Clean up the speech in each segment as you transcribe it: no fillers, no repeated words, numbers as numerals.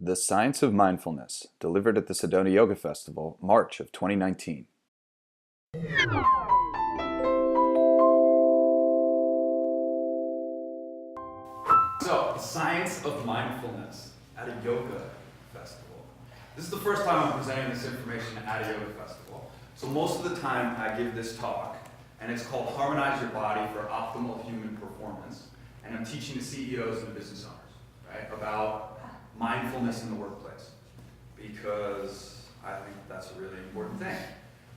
The Science of Mindfulness, delivered at the Sedona Yoga Festival, March of 2019. So, the Science of Mindfulness at a yoga festival. This is the first time I'm presenting this information at a yoga festival. So most of the time I give this talk, and it's called Harmonize Your Body for Optimal Human Performance. And I'm teaching the CEOs and the business owners, right, about mindfulness in the workplace, because I think that's a really important thing.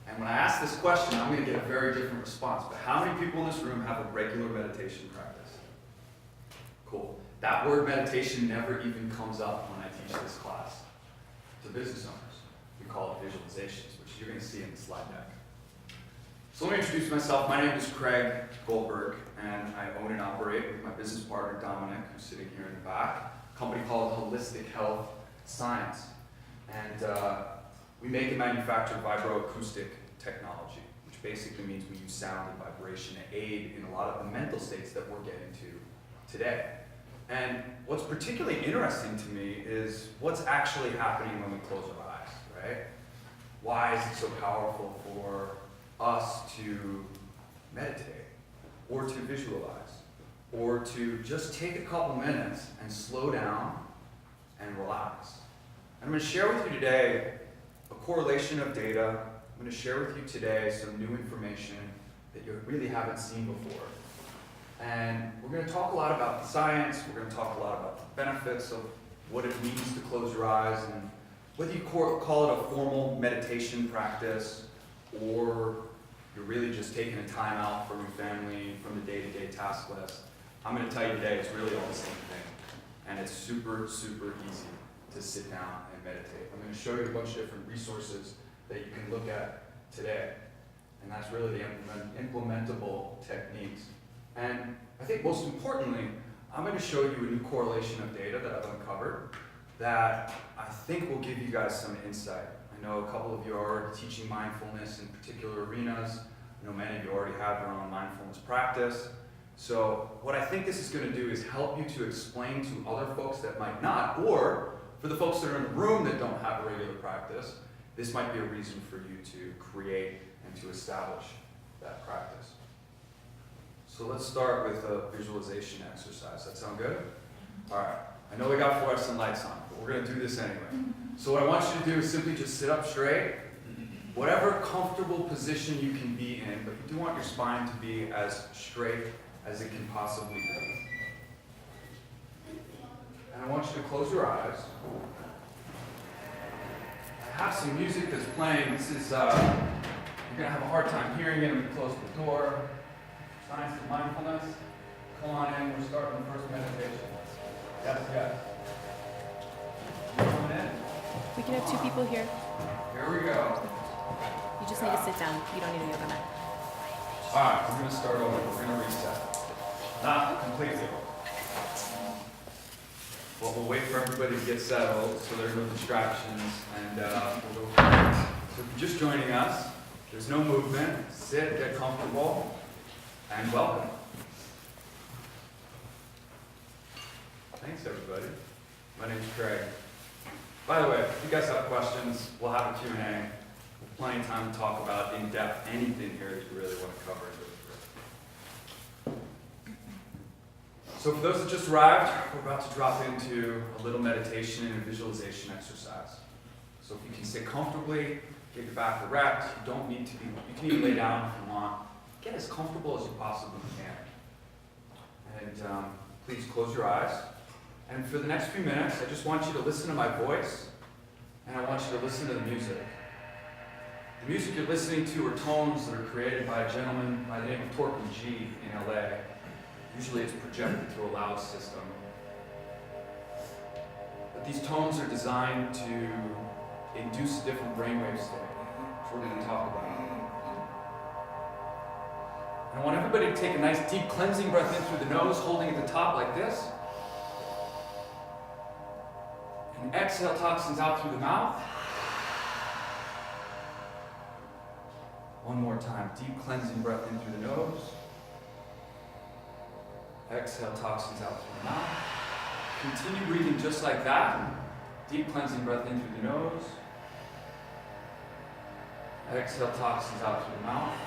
And when I ask this question, I'm going to get a very different response. But how many people in this room have a regular meditation practice? Cool. That word meditation never even comes up when I teach this class to business owners. We call it visualizations, which you're going to see in the slide deck. So let me introduce myself. My name is Craig Goldberg, and I own and operate with my business partner Dominic, who's sitting here in the back, a company called Holistic Health Science. And we make and manufacture vibroacoustic technology, which basically means we use sound and vibration to aid in a lot of the mental states that we're getting to today. And what's particularly interesting to me is what's actually happening when we close our eyes, right? Why is it so powerful for us to meditate, or to visualize, or to just take a couple minutes and slow down and relax? And I'm going to share with you today a correlation of data. I'm going to share with you today some new information that you really haven't seen before. And we're going to talk a lot about the science. We're going to talk a lot about the benefits of what it means to close your eyes, and whether you call it a formal meditation practice, or you're really just taking a time out from your family, from the day-to-day task list. I'm going to tell you today it's really all the same thing. And it's super, super easy to sit down and meditate. I'm going to show you a bunch of different resources that you can look at today. And that's really the implementable techniques. And I think most importantly, I'm going to show you a new correlation of data that I've uncovered that I think will give you guys some insight. I know a couple of you are already teaching mindfulness in particular arenas. I know many of you already have your own mindfulness practice. So what I think this is going to do is help you to explain to other folks that might not, or for the folks that are in the room that don't have a regular practice, this might be a reason for you to create and to establish that practice. So let's start with a visualization exercise. That sound good? All right. I know we got fluorescent lights on, but we're going to do this anyway. So what I want you to do is simply just sit up straight, whatever comfortable position you can be in, but you do want your spine to be as straight as it can possibly be. And I want you to close your eyes. I have some music that's playing. This is, you're going to have a hard time hearing it. I'm going to close the door. Science of Mindfulness. Come on in. We're starting the first meditation. Yes, yes. You coming in? We can have two people here. Here we go. You just need to sit down. You don't need a yoga mat. All right, we're going to start over. We're going to reset. Not completely. Well, we'll wait for everybody to get settled so there are no distractions, and we'll go from there. So if you're just joining us, there's no movement. Sit, get comfortable, and welcome. Thanks, everybody. My name's Craig. By the way, if you guys have questions, we'll have a Q&A. We'll have plenty of time to talk about in-depth anything here that you really want to cover. So for those that just arrived, we're about to drop into a little meditation and a visualization exercise. So if you can sit comfortably, get your back erect, you don't need to be, you can even lay down if you want. Get as comfortable as you possibly can. And please close your eyes. And for the next few minutes, I just want you to listen to my voice, and I want you to listen to the music. The music you're listening to are tones that are created by a gentleman by the name of Torquay G in LA. Usually it's projected through a loud system. But these tones are designed to induce a different brainwave state, which we're going to talk about. And I want everybody to take a nice deep cleansing breath in through the nose, holding at the top like this. And exhale toxins out through the mouth. One more time, deep cleansing breath in through the nose. Exhale toxins out through the mouth. Continue breathing just like that. Deep cleansing breath in through the nose. Exhale toxins out through the mouth.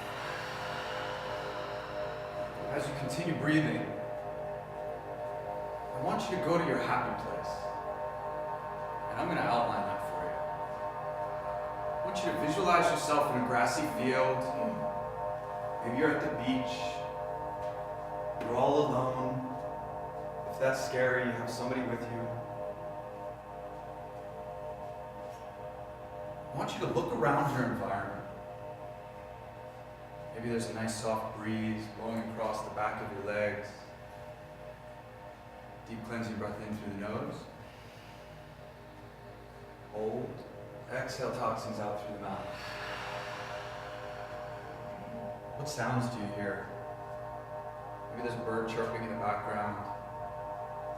As you continue breathing, I want you to go to your happy place. And I'm going to outline that for you. I want you to visualize yourself in a grassy field. Maybe you're at the beach. You're all alone. If that's scary, you have somebody with you. I want you to look around your environment. Maybe there's a nice soft breeze blowing across the back of your legs. Deep cleansing breath in through the nose. Hold. Exhale toxins out through the mouth. What sounds do you hear? Maybe there's a bird chirping in the background.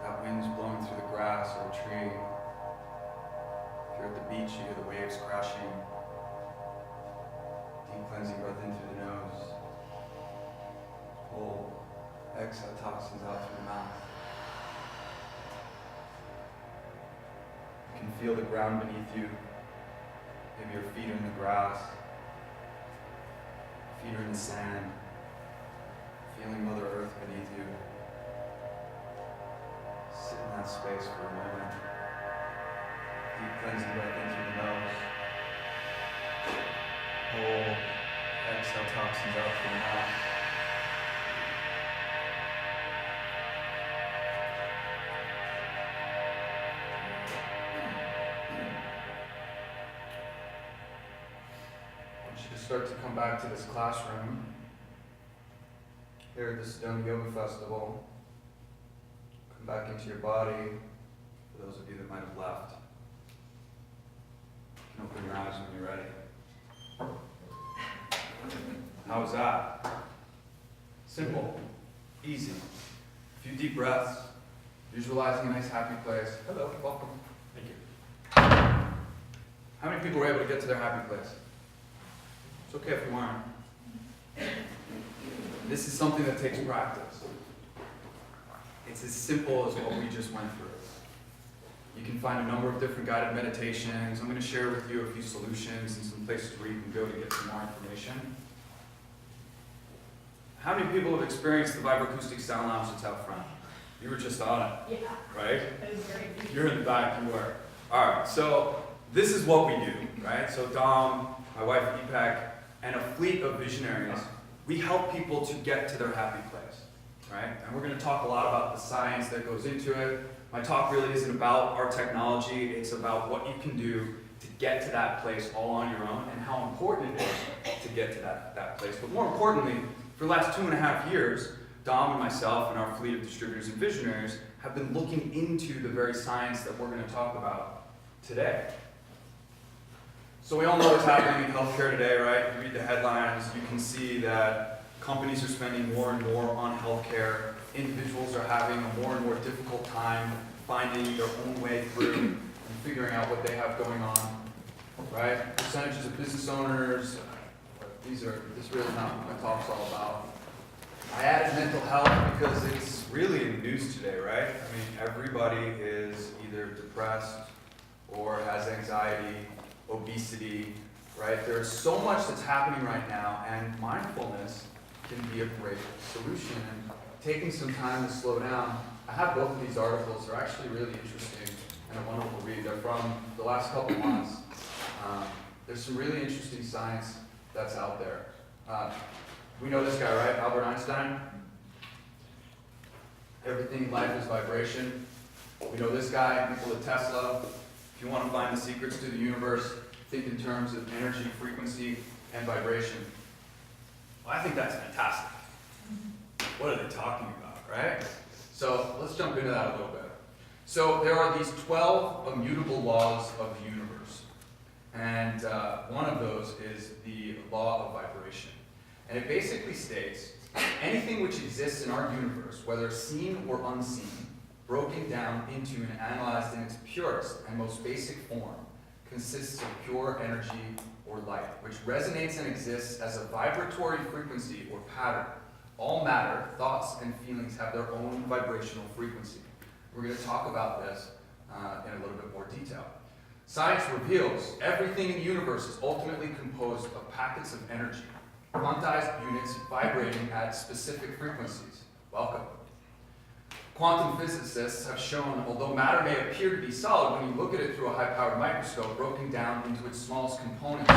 That wind's blowing through the grass or a tree. If you're at the beach, you hear the waves crashing. Deep cleansing breath in through the nose. Hold. Exhale toxins out through the mouth. You can feel the ground beneath you. Maybe your feet are in the grass. Feet are in the sand. Feeling Mother Earth beneath you. Sit in that space for a moment. Deep cleansing breath in through the nose. Hold. Exhale toxins out through the mouth. I want you to start to come back to this classroom here at the Sedona Yoga Festival. Come back into your body, for those of you that might have left. You can open your eyes when you're ready. How was that? Simple, easy. A few deep breaths, visualizing a nice happy place. Hello, welcome. Thank you. How many people were able to get to their happy place? It's okay if you weren't. This is something that takes practice. It's as simple as what we just went through. You can find a number of different guided meditations. I'm going to share with you a few solutions and some places where you can go to get some more information. How many people have experienced the vibroacoustic sound lounge that's out front? You were just on it. Yeah. Right? That is great. You're in the back, you were. Alright, so this is what we do, right? So Dom, my wife Deepak, and a fleet of visionaries, we help people to get to their happy place, right? And we're going to talk a lot about the science that goes into it. My talk really isn't about our technology, it's about what you can do to get to that place all on your own and how important it is to get to that place. But more importantly, for the last 2.5 years, Dom and myself and our fleet of distributors and visionaries have been looking into the very science that we're going to talk about today. So we all know what's happening in healthcare today, right? You read the headlines, you can see that companies are spending more and more on healthcare. Individuals are having a more and more difficult time finding their own way through and figuring out what they have going on, right? Percentages of business owners, this really is not what my talk's all about. I added mental health because it's really in the news today, right? I mean, everybody is either depressed or has anxiety, obesity, right? There's so much that's happening right now, and mindfulness can be a great solution. And taking some time to slow down. I have both of these articles. They're actually really interesting and a wonderful read. They're from the last couple months. There's some really interesting science that's out there. We know this guy, right? Albert Einstein. Everything in life is vibration. We know this guy, Nikola Tesla. If you want to find the secrets to the universe, think in terms of energy, frequency, and vibration. Well, I think that's fantastic. What are they talking about, right? So let's jump into that a little bit. So there are these 12 immutable laws of the universe. And one of those is the law of vibration. And it basically states, anything which exists in our universe, whether seen or unseen, broken down into and analyzed in its purest and most basic form, consists of pure energy or light, which resonates and exists as a vibratory frequency or pattern. All matter, thoughts, and feelings have their own vibrational frequency. We're going to talk about this in a little bit more detail. Science reveals everything in the universe is ultimately composed of packets of energy, quantized units vibrating at specific frequencies. Welcome. Quantum physicists have shown, although matter may appear to be solid, when you look at it through a high-powered microscope, broken down into its smallest components,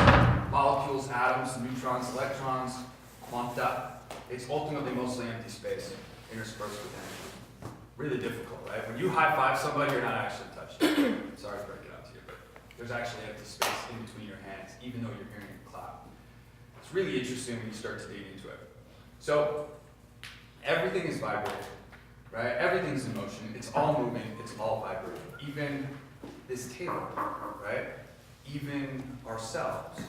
molecules, atoms, neutrons, electrons, quanta, it's ultimately mostly empty space, interspersed with energy. Really difficult, right? When you high-five somebody, you're not actually touching. Sorry to break it out to you, but there's actually empty space in between your hands, even though you're hearing it clap. It's really interesting when you start to dig into it. So, everything is vibrating. Right? Everything's in motion. It's all moving. It's all vibrating. Even this table, right? Even ourselves.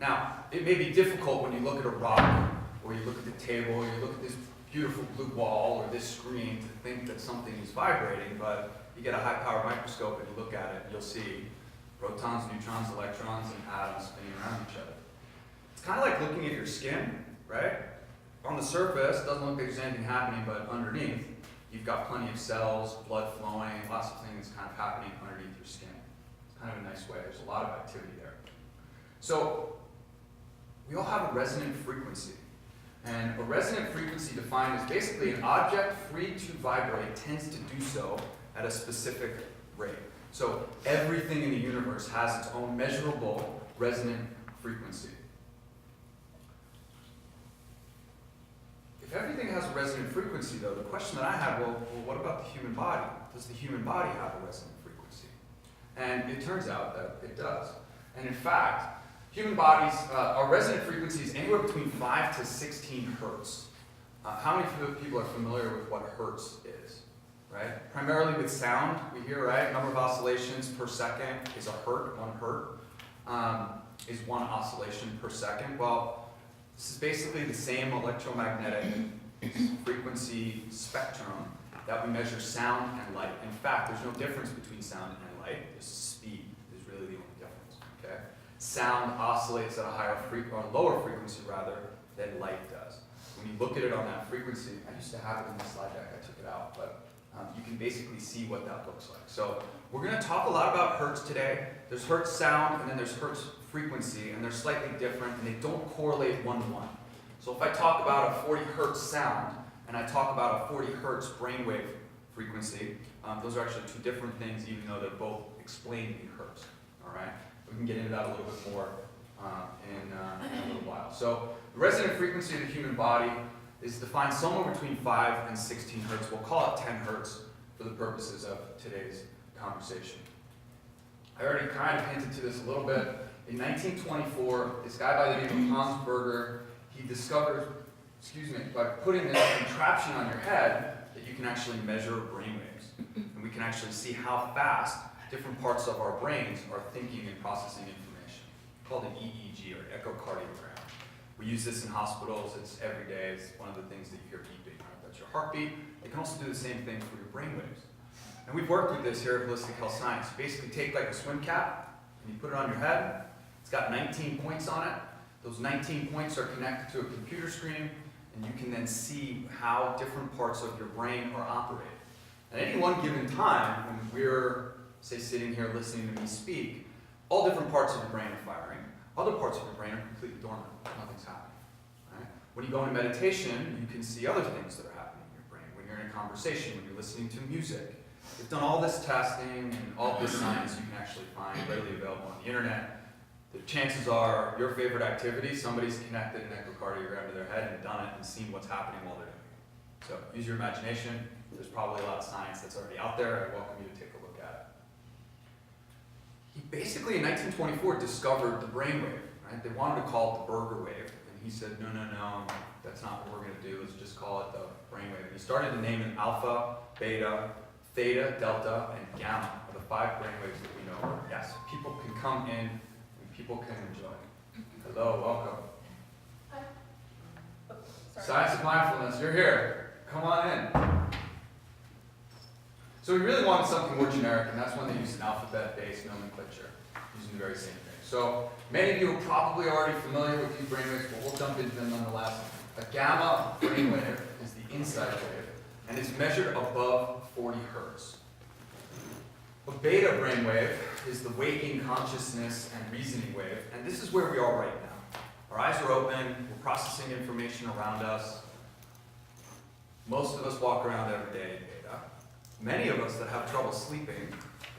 Now, it may be difficult when you look at a rock, or you look at the table, or you look at this beautiful blue wall, or this screen, to think that something is vibrating, but you get a high-powered microscope and you look at it, and you'll see protons, neutrons, electrons, and atoms spinning around each other. It's kind of like looking at your skin, right? On the surface, it doesn't look like there's anything happening, but underneath, you've got plenty of cells, blood flowing, lots of things kind of happening underneath your skin. It's kind of a nice way. There's a lot of activity there. So, we all have a resonant frequency. And a resonant frequency defined as basically an object free to vibrate tends to do so at a specific rate. So, everything in the universe has its own measurable resonant frequency. If everything has a resonant frequency, though, the question that I have, well, what about the human body? Does the human body have a resonant frequency? And it turns out that it does. And in fact, human bodies, our resonant frequency is anywhere between 5 to 16 hertz. How many people are familiar with what hertz is? Right? Primarily with sound, we hear, right? Number of oscillations per second is a hertz. 1 hertz is 1 oscillation per second. Well, this is basically the same electromagnetic frequency spectrum that we measure sound and light. In fact, there's no difference between sound and light. There's speed is really the only difference. Okay? Sound oscillates at a higher or lower frequency rather than light does. When you look at it on that frequency, I used to have it in the slide deck. I took it out, but you can basically see what that looks like. So we're going to talk a lot about hertz today. There's hertz sound, and then there's hertz frequency, and they're slightly different, and they don't correlate one-to-one. So if I talk about a 40 hertz sound, and I talk about a 40 hertz brainwave frequency, those are actually 2 different things, even though they're both explained in hertz. All right? We can get into that a little bit more in a little while. So the resonant frequency of the human body is defined somewhere between 5 and 16 hertz. We'll call it 10 hertz for the purposes of today's conversation. I already kind of hinted to this a little bit. In 1924, this guy by the name of Hans Berger, he discovered, by putting this contraption on your head, that you can actually measure brainwaves. And we can actually see how fast different parts of our brains are thinking and processing information. It's called an EEG, or echocardiogram. We use this in hospitals. It's every day. It's one of the things that you hear beeping. Right? That's your heartbeat. It can also do the same thing for your brainwaves. And we've worked with this here at Holistic Health Science. You basically take like a swim cap, and you put it on your head. It's got 19 points on it. Those 19 points are connected to a computer screen, and you can then see how different parts of your brain are operating. At any one given time, when we're, say, sitting here listening to me speak, all different parts of your brain are firing. Other parts of your brain are completely dormant. Nothing's happening. Right? When you go into meditation, you can see other things that are happening in your brain. When you're in a conversation, when you're listening to music. We've done all this testing and all this science you can actually find readily available on the internet. The chances are your favorite activity, somebody's connected an echocardiogram to their head and done it and seen what's happening while they're doing it. So use your imagination. There's probably a lot of science that's already out there. I welcome you to take a look at it. He basically, in 1924, discovered the brainwave. Right? They wanted to call it the Berger wave. And he said, no, that's not what we're going to do. Let's just call it the brainwave. And he started to name it alpha, beta, theta, delta, and gamma are the 5 brainwaves that we know. Yes, people can come in and people can enjoy. Hello, welcome. Science of Mindfulness, you're here. Come on in. So we really wanted something more generic, and that's when they used an alphabet-based nomenclature, using the very same thing. So many of you are probably already familiar with these brainwaves, but we'll jump into them nonetheless. A gamma brainwave is the inside wave, and it's measured above 40 hertz. A beta brainwave is the waking consciousness and reasoning wave, and this is where we are right now. Our eyes are open, we're processing information around us. Most of us walk around every day in beta. Many of us that have trouble sleeping,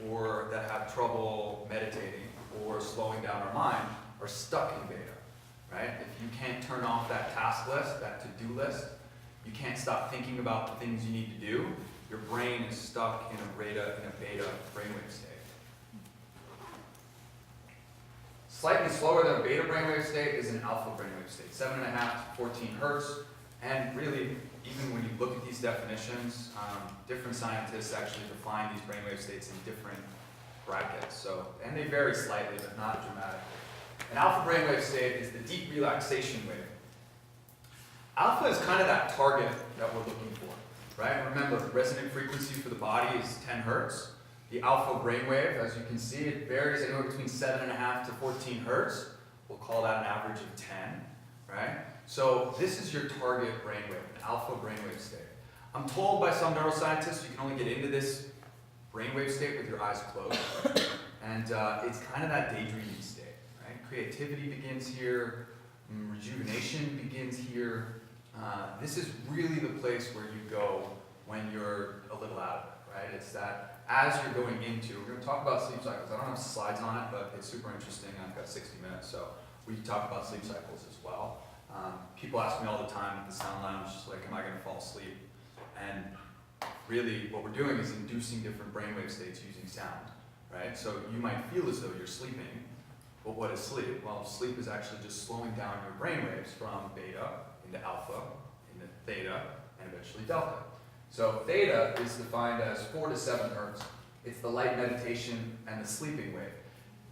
or that have trouble meditating, or slowing down our mind, are stuck in beta, right? If you can't turn off that task list, that to-do list, you can't stop thinking about the things you need to do, your brain is stuck in a beta brainwave state. Slightly slower than a beta brainwave state is an alpha brainwave state, 7.5 to 14 hertz. And really, even when you look at these definitions, different scientists actually define these brainwave states in different brackets. So, and they vary slightly, but not dramatically. An alpha brainwave state is the deep relaxation wave. Alpha is kind of that target that we're looking for, right? Remember, the resonant frequency for the body is 10 hertz. The alpha brainwave, as you can see, it varies anywhere between 7.5 to 14 hertz. We'll call that an average of 10, right? So this is your target brainwave, an alpha brainwave state. I'm told by some neuroscientists you can only get into this brainwave state with your eyes closed. And it's kind of that daydreaming state, right? Creativity begins here, rejuvenation begins here. This is really the place where you go when you're a little out of it, right? It's that as you're going into, we're going to talk about sleep cycles. I don't have slides on it, but it's super interesting. I've got 60 minutes, so we can talk about sleep cycles as well. People ask me all the time at the Sound Lounge, like, am I going to fall asleep? And really what we're doing is inducing different brainwave states using sound, right? So you might feel as though you're sleeping, but what is sleep? Well, sleep is actually just slowing down your brainwaves from beta into alpha, into theta, and eventually delta. So theta is defined as 4 to 7 hertz. It's the light meditation and the sleeping wave.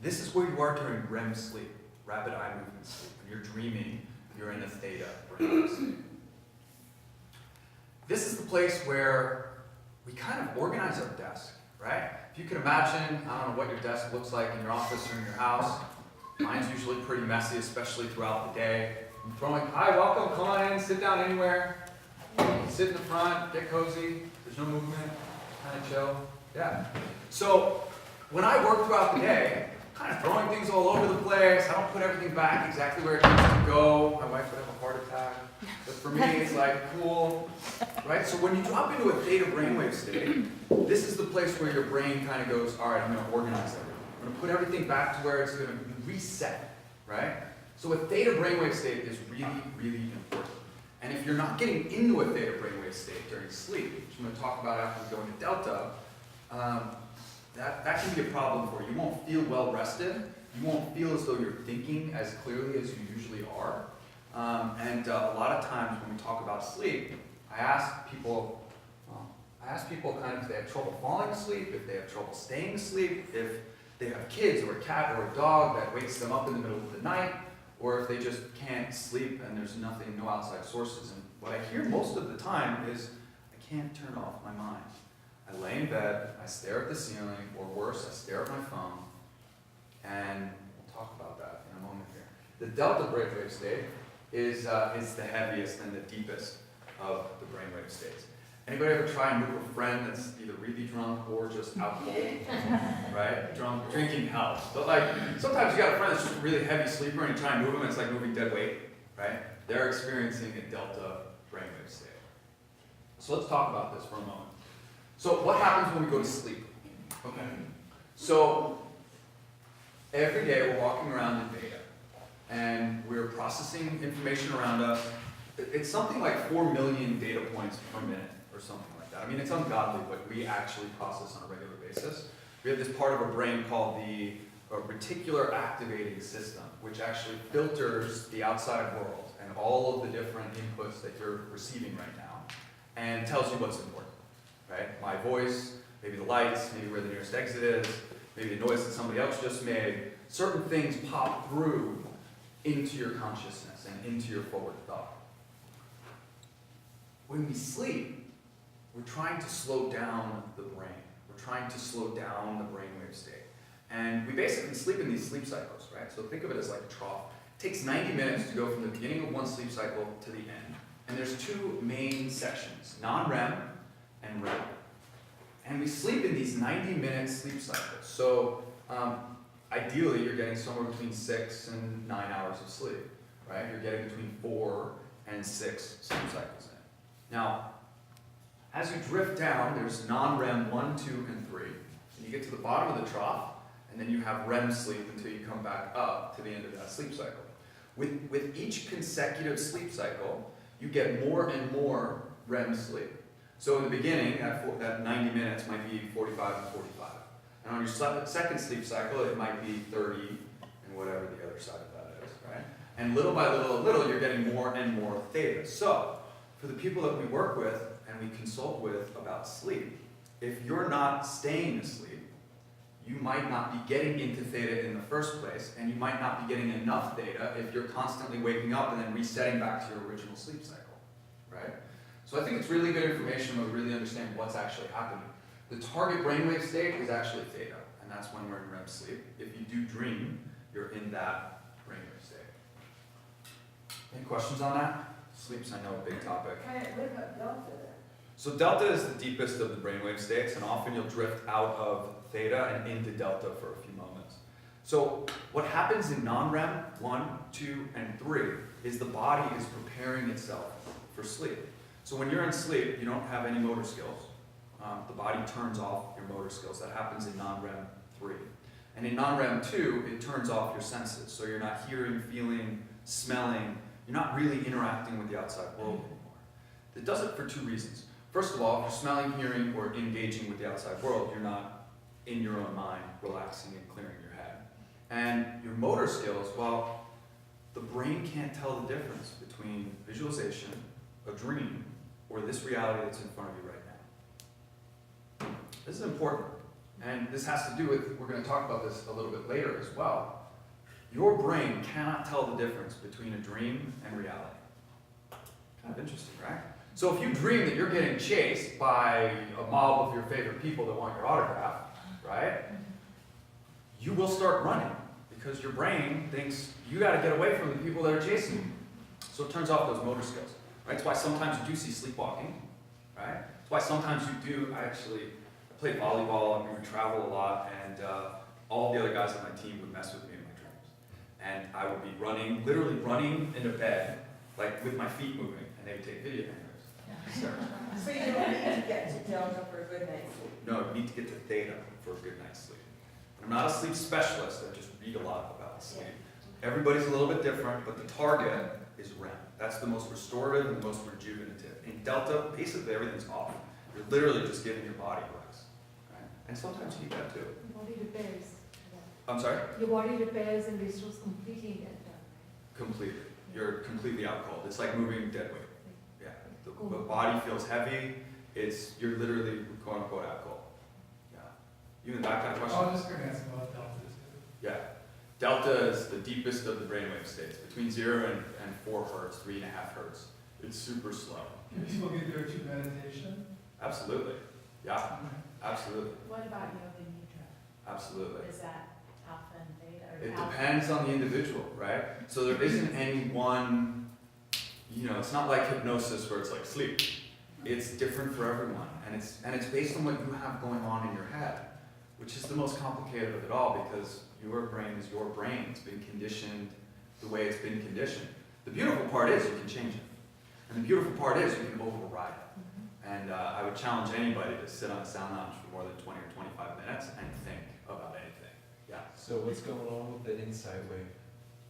This is where you are during REM sleep, rapid eye movement sleep. When you're dreaming, you're in a theta brainwave state. This is the place where we kind of organize our desk, right? If you can imagine, I don't know what your desk looks like in your office or in your house. Mine's usually pretty messy, especially throughout the day. I'm throwing, hi, welcome, come on in, sit down anywhere. Sit in the front, get cozy, there's no movement, kind of chill. Yeah. So when I work throughout the day, I'm kind of throwing things all over the place. I don't put everything back exactly where it needs to go. My wife would have a heart attack. But for me, it's like cool, right? So when you drop into a theta brainwave state, this is the place where your brain kind of goes, all right, I'm going to organize everything. I'm going to put everything back to where it's going to reset, right? So a theta brainwave state is really, really important. And if you're not getting into a theta brainwave state during sleep, which I'm going to talk about after we go into delta, that can be a problem for you. You won't feel well rested. You won't feel as though you're thinking as clearly as you usually are. And a lot of times when we talk about sleep, I ask people kind of if they have trouble falling asleep, if they have trouble staying asleep, if they have kids or a cat or a dog that wakes them up in the middle of the night, or if they just can't sleep and there's nothing, no outside sources. And what I hear most of the time is, I can't turn off my mind. I lay in bed, I stare at the ceiling, or worse, I stare at my phone, and we'll talk about that in a moment here. The delta brainwave state is the heaviest and the deepest of the brainwave states. Anybody ever try and move a friend that's either really drunk or just out cold? Right? Drunk, drinking helps. But like, sometimes you got a friend that's just a really heavy sleeper and you try and move them and it's like moving dead weight, right? They're experiencing a delta brainwave state. So let's talk about this for a moment. So what happens when we go to sleep? Okay. So every day we're walking around in beta and we're processing information around us. It's something like 4 million data points per minute. Or something like that. I mean, it's ungodly what we actually process on a regular basis. We have this part of our brain called the reticular activating system, which actually filters the outside world and all of the different inputs that you're receiving right now and tells you what's important, right? My voice, maybe the lights, maybe where the nearest exit is, maybe the noise that somebody else just made. Certain things pop through into your consciousness and into your forward thought. When we sleep, we're trying to slow down the brain. We're trying to slow down the brainwave state. And we basically sleep in these sleep cycles, right? So think of it as like a trough. It takes 90 minutes to go from the beginning of one sleep cycle to the end. And there's two main sections, non-REM and REM. And we sleep in these 90-minute sleep cycles. So ideally, you're getting somewhere between 6 and 9 hours of sleep, right? You're getting between 4 and 6 sleep cycles in. Now, as you drift down, there's non-REM 1, 2, and 3. And you get to the bottom of the trough, and then you have REM sleep until you come back up to the end of that sleep cycle. With each consecutive sleep cycle, you get more and more REM sleep. So in the beginning, that 90 minutes might be 45 and 45. And on your second sleep cycle, it might be 30 and whatever the other side of that is, right? And little by little, you're getting more and more theta. So for the people that we work with and we consult with about sleep, if you're not staying asleep, you might not be getting into theta in the first place, and you might not be getting enough theta if you're constantly waking up and then resetting back to your original sleep cycle, right? So I think it's really good information when we really understand what's actually happening. The target brainwave state is actually theta, and that's when we're in REM sleep. If you do dream, you're in that brainwave state. Any questions on that? Sleep's, I know, a big topic. What about delta then? So delta is the deepest of the brainwave states, and often you'll drift out of theta and into delta for a few moments. So what happens in non-REM 1, 2, and 3 is the body is preparing itself for sleep. So when you're in sleep, you don't have any motor skills. The body turns off your motor skills. That happens in non-REM 3. And in non-REM 2, it turns off your senses. So you're not hearing, feeling, smelling. You're not really interacting with the outside world anymore. It does it for two reasons. First of all, if you're smelling, hearing, or engaging with the outside world, you're not in your own mind, relaxing and clearing your head. And your motor skills, well, the brain can't tell the difference between visualization, a dream, or this reality that's in front of you right now. This is important. And this has to do with, we're going to talk about this a little bit later as well. Your brain cannot tell the difference between a dream and reality. Kind of interesting, right? So if you dream that you're getting chased by a mob of your favorite people that want your autograph, right? You will start running because your brain thinks you got to get away from the people that are chasing you. So it turns off those motor skills. Right? That's why sometimes you do see sleepwalking, right? That's why sometimes you do, I played volleyball and we would travel a lot, and all the other guys on my team would mess with me in my dreams. And I would be running, literally running into bed, like with my feet moving, and they would take video cameras. So you don't need to get to delta for a good night's sleep? No, you need to get to theta for a good night's sleep. I'm not a sleep specialist, I just read a lot about sleep. Everybody's a little bit different, but the target is REM. That's the most restorative and the most rejuvenative. In delta, basically everything's off. You're literally just giving your body rest. Right? And sometimes you need that too. Your body repairs. I'm sorry? Your body repairs and restores completely in that time, right? Completely. You're completely out cold. It's like moving dead weight. Yeah. The body feels heavy. You're literally quote unquote out cold. Yeah. Even that kind of question? I was just going to ask about delta. Yeah. Delta is the deepest of the brainwave states, between 0 and 4 hertz, 3.5 hertz. It's super slow. Can people get there to meditation? Absolutely. Yeah, absolutely. What about yoga nidra? Absolutely. Is that alpha and theta? Or It alpha? depends on the individual, right? So there isn't any one, it's not like hypnosis where it's like sleep. It's different for everyone. And it's based on what you have going on in your head, which is the most complicated of it all, because your brain is your brain. It's been conditioned the way it's been conditioned. The beautiful part is you can change it. And the beautiful part is you can override it. And I would challenge anybody to sit on a sound lounge for more than 20 or 25 minutes and think about anything. Yeah. So what's going on with the inside wave?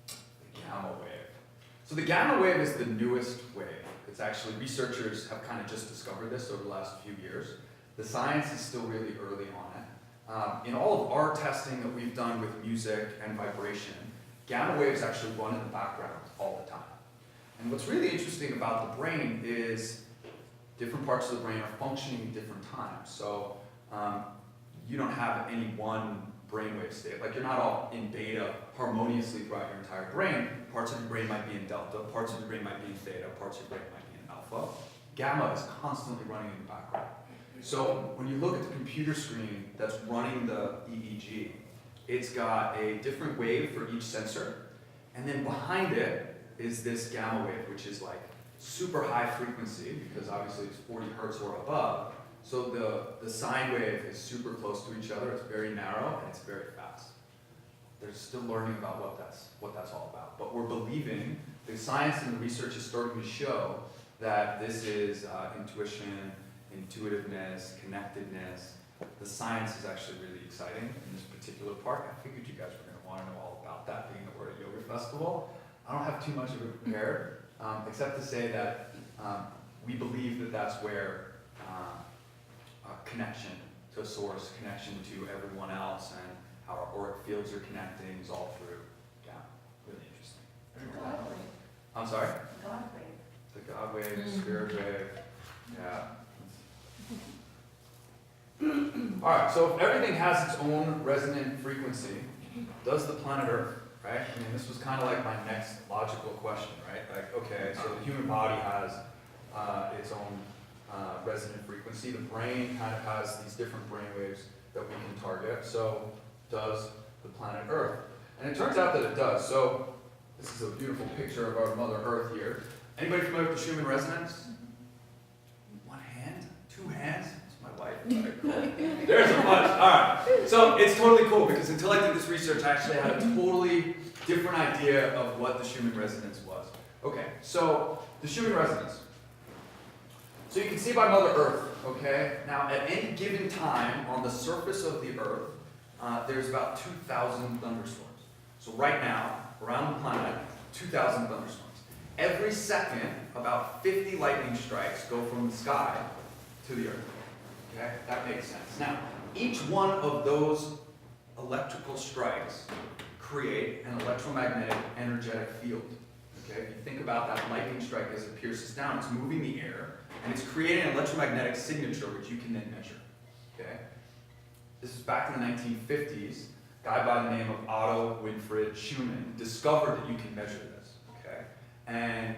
The gamma wave. So the gamma wave is the newest wave. It's actually, researchers have kind of just discovered this over the last few years. The science is still really early on it. In all of our testing that we've done with music and vibration, gamma waves actually run in the background all the time. And what's really interesting about the brain is different parts of the brain are functioning at different times. So you don't have any one brainwave state. Like you're not all in beta harmoniously throughout your entire brain. Parts of your brain might be in delta, parts of your brain might be in theta, parts of your brain might be in alpha. Gamma is constantly running in the background. So when you look at the computer screen that's running the EEG, it's got a different wave for each sensor, and then behind it is this gamma wave, which is like super high frequency, because obviously it's 40 hertz or above, So the sine wave is super close to each other. It's very narrow and it's very fast. They're still learning about what that's all about. But we're believing, the science and the research is starting to show that this is intuition, intuitiveness, connectedness. The science is actually really exciting in this particular part. I figured you guys were going to want to know all about that, being that we're at a yoga festival. I don't have too much of it prepared, except to say that we believe that that's where connection to a source, connection to everyone else, and how our auric fields are connecting is all through. Yeah, really interesting. God wave. I'm sorry? God wave. The God wave, the spirit wave. Yeah. Alright, so if everything has its own resonant frequency, does the planet Earth, right? I mean, this was kind of like my next logical question, right? Like, okay, so the human body has its own resonant frequency. The brain kind of has these different brain waves that we can target. So does the planet Earth? And it turns out that it does. So this is a beautiful picture of our Mother Earth here. Anybody familiar with the Schumann resonance? One hand? Two hands? It's my wife. Okay, cool. There's a bunch. Alright. So it's totally cool because until I did this research, I actually had a totally different idea of what the Schumann resonance was. Okay, so the Schumann resonance. So you can see by Mother Earth, okay? Now, at any given time on the surface of the Earth, there's about 2,000 thunderstorms. So right now, around the planet, 2,000 thunderstorms. Every second, about 50 lightning strikes go from the sky to the Earth. Okay? That makes sense. Now, each one of those electrical strikes create an electromagnetic energetic field. Okay? If you think about that lightning strike as it pierces down, it's moving the air, and it's creating an electromagnetic signature which you can then measure. Okay? This is back in the 1950s. A guy by the name of Otto Winfried Schumann discovered that you can measure this. Okay? And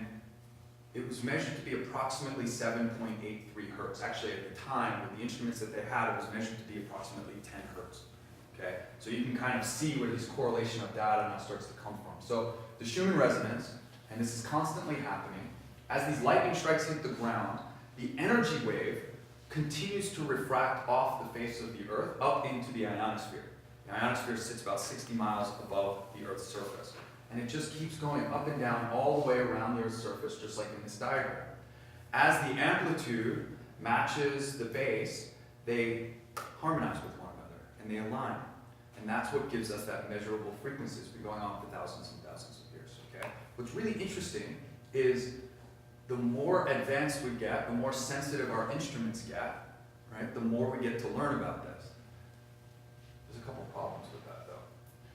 it was measured to be approximately 7.83 hertz. Actually, at the time, with the instruments that they had, it was measured to be approximately 10 hertz. Okay? So you can kind of see where this correlation of data now starts to come from. So the Schumann resonance, and this is constantly happening, as these lightning strikes hit the ground, the energy wave continues to refract off the face of the Earth up into the ionosphere. The ionosphere sits about 60 miles above the Earth's surface. And it just keeps going up and down all the way around the Earth's surface, just like in this diagram. As the amplitude matches the base, they harmonize with one another, and they align. And that's what gives us that measurable frequency. It's been going on for thousands and thousands of years. Okay? What's really interesting is the more advanced we get, the more sensitive our instruments get, right? The more we get to learn about this. There's a couple problems with that, though.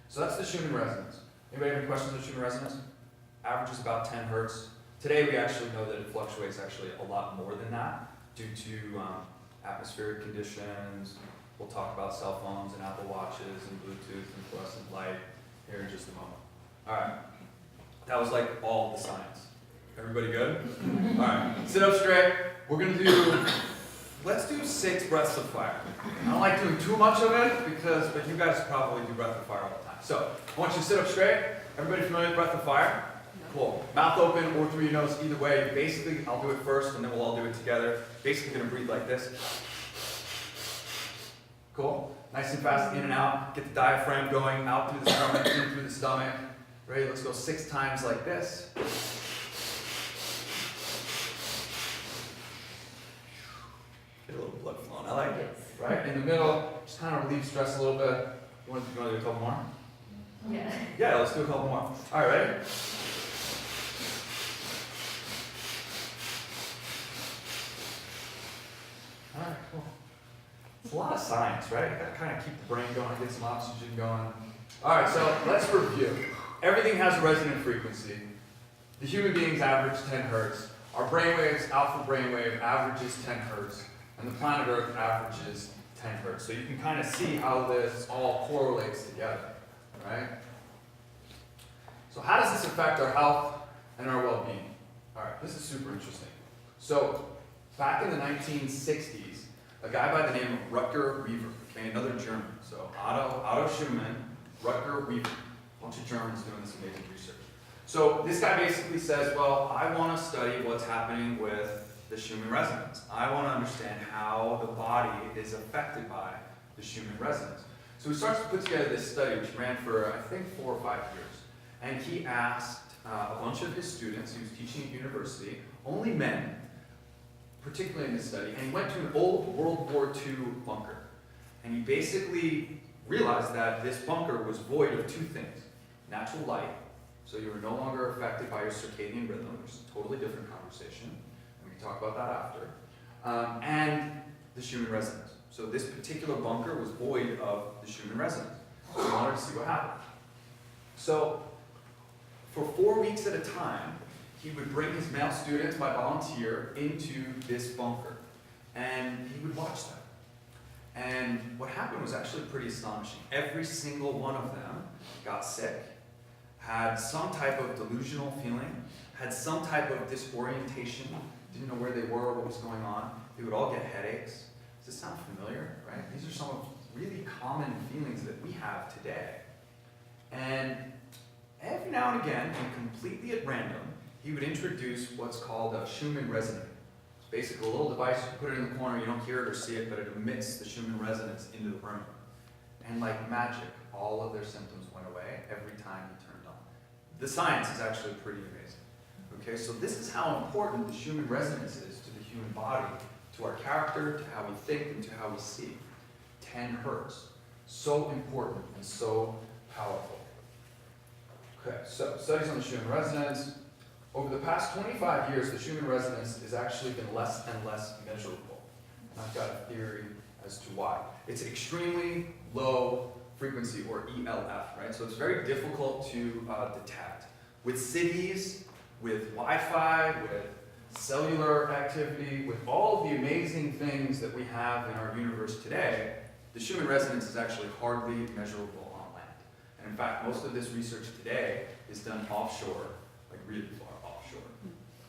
So that's the Schumann resonance. Anybody have any questions on Schumann resonance? Average is about 10 hertz. Today we actually know that it fluctuates actually a lot more than that due to atmospheric conditions. We'll talk about cell phones and Apple Watches and Bluetooth and fluorescent light here in just a moment. All right. That was like all the science. Everybody good? All right. Sit up straight. We're going to do, let's do 6 breaths of fire. I don't like doing too much of it but you guys probably do breath of fire all the time. So I want you to sit up straight. Everybody familiar with breath of fire? Cool. Mouth open or through your nose, either way. Basically, I'll do it first and then we'll all do it together. Basically going to breathe like this. Cool. Nice and fast, in and out. Get the diaphragm going, out through the stomach, in through the stomach. Ready? Let's go 6 times like this. Get a little blood flowing. I like it. Right? In the middle, just kind of relieve stress a little bit. You want to do a couple more? Yeah. Yeah, let's do a couple more. All right, ready? All right, cool. It's a lot of science, right? You gotta kind of keep the brain going, get some oxygen going. All right, so let's review. Everything has a resonant frequency. The human beings average 10 hertz. Our brainwaves, alpha brainwave, averages 10 hertz. And the planet Earth averages 10 hertz. So you can kind of see how this all correlates together, right? So how does this affect our health and our well-being? All right, this is super interesting. So back in the 1960s, a guy by the name of Rutger Weaver, okay, another German. So Otto Schumann, Rutger Weaver, a bunch of Germans doing this amazing research. So this guy basically says, well, I want to study what's happening with the Schumann resonance. I want to understand how the body is affected by the Schumann resonance. So he starts to put together this study, which ran for, I think, 4 or 5 years. And he asked a bunch of his students, he was teaching at university, only men, particularly in this study, and he went to an old World War II bunker. And he basically realized that this bunker was void of 2 things. Natural light, so you were no longer affected by your circadian rhythm, which is a totally different conversation, and we can talk about that after, and the Schumann resonance. So this particular bunker was void of the Schumann resonance. So we wanted to see what happened. So for 4 weeks at a time, he would bring his male students by volunteer into this bunker, and he would watch them. And what happened was actually pretty astonishing. Every single one of them got sick, had some type of delusional feeling, had some type of disorientation, didn't know where they were, what was going on. They would all get headaches. Does this sound familiar, right? These are some of really common feelings that we have today. And every now and again, and completely at random, he would introduce what's called a Schumann resonator. It's basically a little device, you put it in the corner, you don't hear it or see it, but it emits the Schumann resonance into the room. And like magic, all of their symptoms went away every time he turned on. The science is actually pretty amazing. Okay, so this is how important the Schumann resonance is to the human body, to our character, to how we think, and to how we see. 10 hertz. So important and so powerful. Okay, so studies on the Schumann resonance. Over the past 25 years, the Schumann resonance has actually been less and less measurable. And I've got a theory as to why. It's extremely low frequency, or ELF, right? So it's very difficult to detect. With cities, with Wi-Fi, with cellular activity, with all of the amazing things that we have in our universe today, the Schumann resonance is actually hardly measurable on land. And in fact, most of this research today is done offshore, like really far offshore.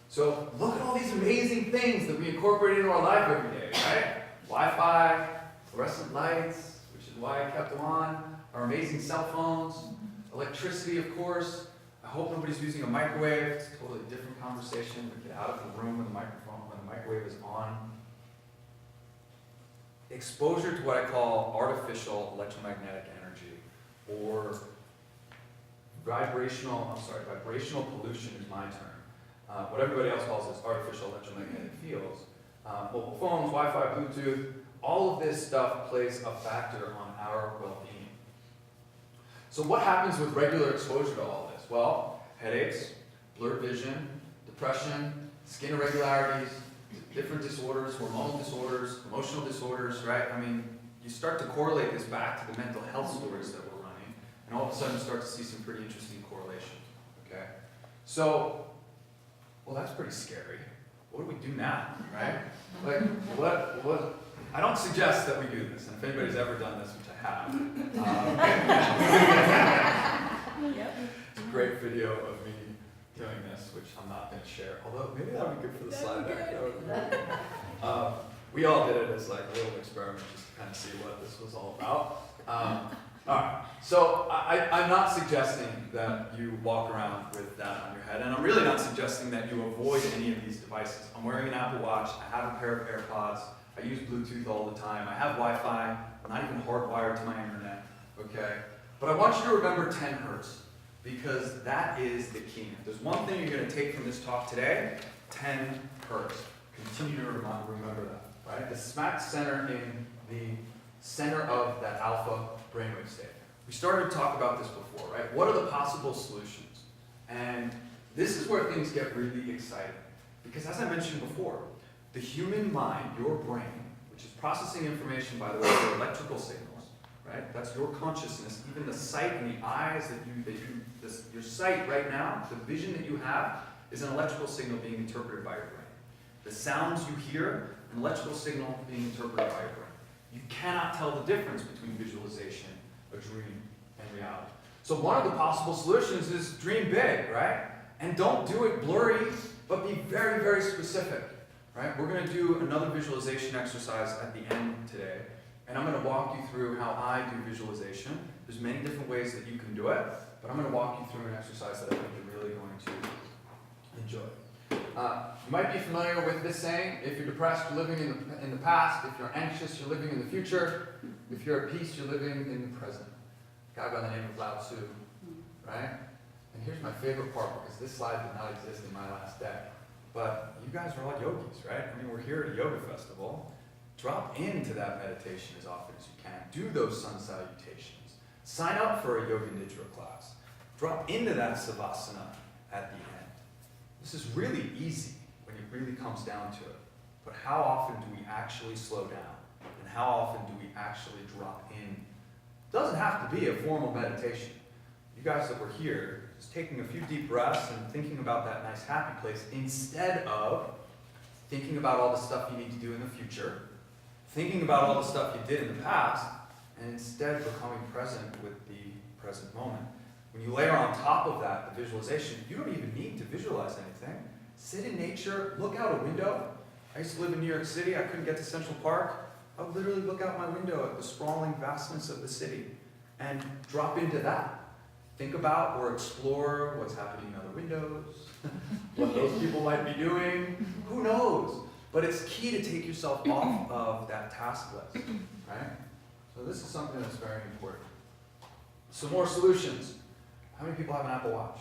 So look at all these amazing things that we incorporate into our life every day, right? Wi-Fi, fluorescent lights, which is why I kept them on, our amazing cell phones, electricity, of course. I hope nobody's using a microwave. It's a totally different conversation. We get out of the room when the microwave is on. Exposure to what I call artificial electromagnetic energy, or vibrational pollution is my term. What everybody else calls is artificial electromagnetic fields. Mobile phones, Wi-Fi, Bluetooth, all of this stuff plays a factor on our well-being. So what happens with regular exposure to all this? Well, headaches, blurred vision, depression, skin irregularities, different disorders, hormonal disorders, emotional disorders, right? I mean, you start to correlate this back to the mental health stories that we're running, and all of a sudden you start to see some pretty interesting correlations, okay? So, well, that's pretty scary. What do we do now, right? Like, what? I don't suggest that we do this, and if anybody's ever done this, which I have, it's a great video of me doing this, which I'm not going to share, although maybe that would be good for the slide deck. That would be great. We all did it as like a little experiment just to kind of see what this was all about. All right, so I'm not suggesting that you walk around with that on your head, and I'm really not suggesting that you avoid any of these devices. I'm wearing an Apple Watch, I have a pair of AirPods, I use Bluetooth all the time, I have Wi-Fi, I'm not even hardwired to my internet, okay? But I want you to remember 10 hertz, because that is the key. If there's one thing you're going to take from this talk today, 10 hertz. Continue to remember that, right? The smack center in the center of that alpha brainwave state. We started to talk about this before, right? What are the possible solutions? And this is where things get really exciting. Because as I mentioned before, the human mind, your brain, which is processing information, by the way, through electrical signals, right? That's your consciousness, even the sight and the eyes your sight right now, the vision that you have, is an electrical signal being interpreted by your brain. The sounds you hear, an electrical signal being interpreted by your brain. You cannot tell the difference between visualization, a dream, and reality. So one of the possible solutions is dream big, right? And don't do it blurry, but be very, very specific, right? We're going to do another visualization exercise at the end today, and I'm going to walk you through how I do visualization. There's many different ways that you can do it, but I'm going to walk you through an exercise that I think you're really going to enjoy. You might be familiar with this saying: if you're depressed, you're living in the past. If you're anxious, you're living in the future. If you're at peace, you're living in the present. A guy by the name of Lao Tzu, right? And here's my favorite part, because this slide did not exist in my last day. But you guys are all yogis, right? I mean, we're here at a yoga festival. Drop into that meditation as often as you can. Do those sun salutations. Sign up for a yoga nidra class. Drop into that savasana at the end. This is really easy when it really comes down to it. But how often do we actually slow down? And how often do we actually drop in? It doesn't have to be a formal meditation. You guys that were here, just taking a few deep breaths and thinking about that nice happy place instead of thinking about all the stuff you need to do in the future, thinking about all the stuff you did in the past, and instead becoming present with the present moment. When you layer on top of that the visualization, you don't even need to visualize anything. Sit in nature, look out a window. I used to live in New York City. I couldn't get to Central Park. I would literally look out my window at the sprawling vastness of the city and drop into that. Think about or explore what's happening in other windows, what those people might be doing. Who knows? But it's key to take yourself off of that task list, right? So this is something that's very important. Some more solutions. How many people have an Apple Watch?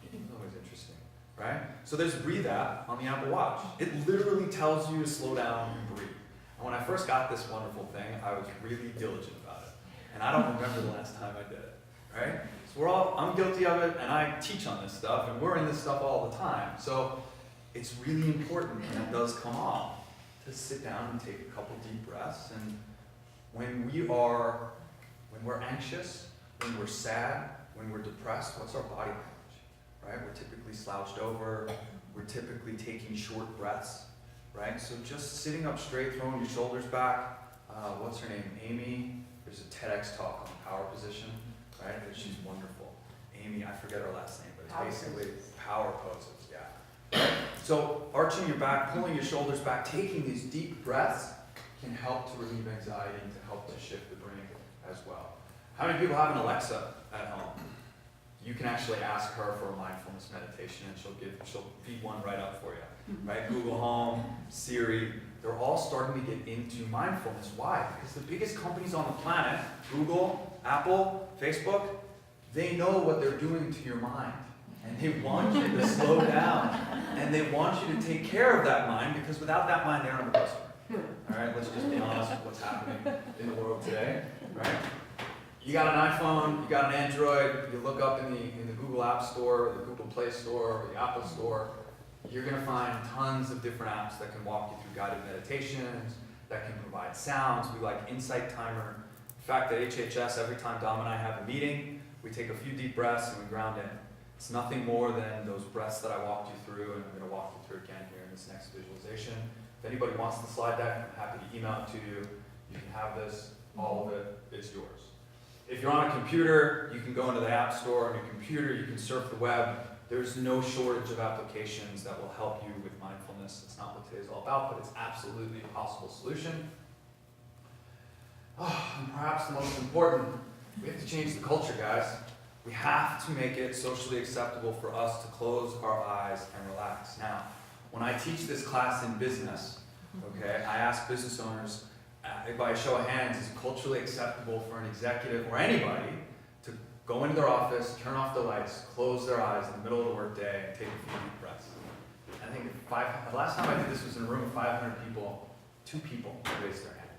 It's always interesting, right? So there's Breathe app on the Apple Watch. It literally tells you to slow down and breathe. And when I first got this wonderful thing, I was really diligent about it. And I don't remember the last time I did it, right? So I'm guilty of it, and I teach on this stuff, and we're in this stuff all the time. So it's really important when that does come off to sit down and take a couple deep breaths. And when we're anxious, when we're sad, when we're depressed, what's our body language, right? We're typically slouched over, we're typically taking short breaths, right? So just sitting up straight, throwing your shoulders back. What's her name? Amy. There's a TEDx talk on power position, right? She's wonderful. Amy, I forget her last name, but it's basically power poses, yeah. So arching your back, pulling your shoulders back, taking these deep breaths can help to relieve anxiety and to help to shift the brain as well. How many people have an Alexa at home? You can actually ask her for a mindfulness meditation, and she'll feed one right up for you, right? Google Home, Siri, they're all starting to get into mindfulness. Why? Because the biggest companies on the planet, Google, Apple, Facebook, they know what they're doing to your mind. And they want you to slow down. And they want you to take care of that mind, because without that mind, they don't have a customer. All right, let's just be honest with what's happening in the world today, right? You got an iPhone, you got an Android, you look up in the Google App Store, or the Google Play Store, or the Apple Store, you're going to find tons of different apps that can walk you through guided meditations, that can provide sounds. We like Insight Timer. In fact, at HHS, every time Dom and I have a meeting, we take a few deep breaths and we ground in. It's nothing more than those breaths that I walked you through, and I'm going to walk you through again here in this next visualization. If anybody wants the slide deck, I'm happy to email it to you. You can have this, all of it, it's yours. If you're on a computer, you can go into the App Store on your computer, you can surf the web. There's no shortage of applications that will help you with mindfulness. It's not what today's all about, but it's absolutely a possible solution. And perhaps the most important, we have to change the culture, guys. We have to make it socially acceptable for us to close our eyes and relax. Now, when I teach this class in business, okay, I ask business owners, by a show of hands, is it culturally acceptable for an executive or anybody to go into their office, turn off the lights, close their eyes in the middle of the workday, and take a few deep breaths? I think the last time I did this was in a room of 500 people. 2 people raised their hand.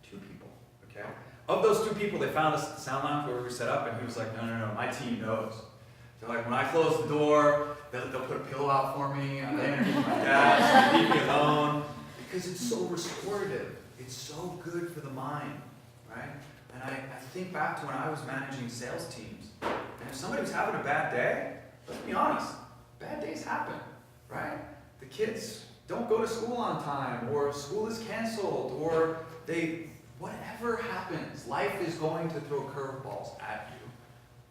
2 people, okay? Of those 2 people, they found us at the sound lounge where we were set up, and he was like, no, my team knows. They're like, when I close the door, they'll put a pillow out for me, I lay underneath my desk, they leave me alone, because it's so restorative. It's so good for the mind, right? And I think back to when I was managing sales teams, and if somebody was having a bad day, let's be honest, bad days happen, right? The kids don't go to school on time, or school is canceled, or whatever happens, life is going to throw curveballs at you.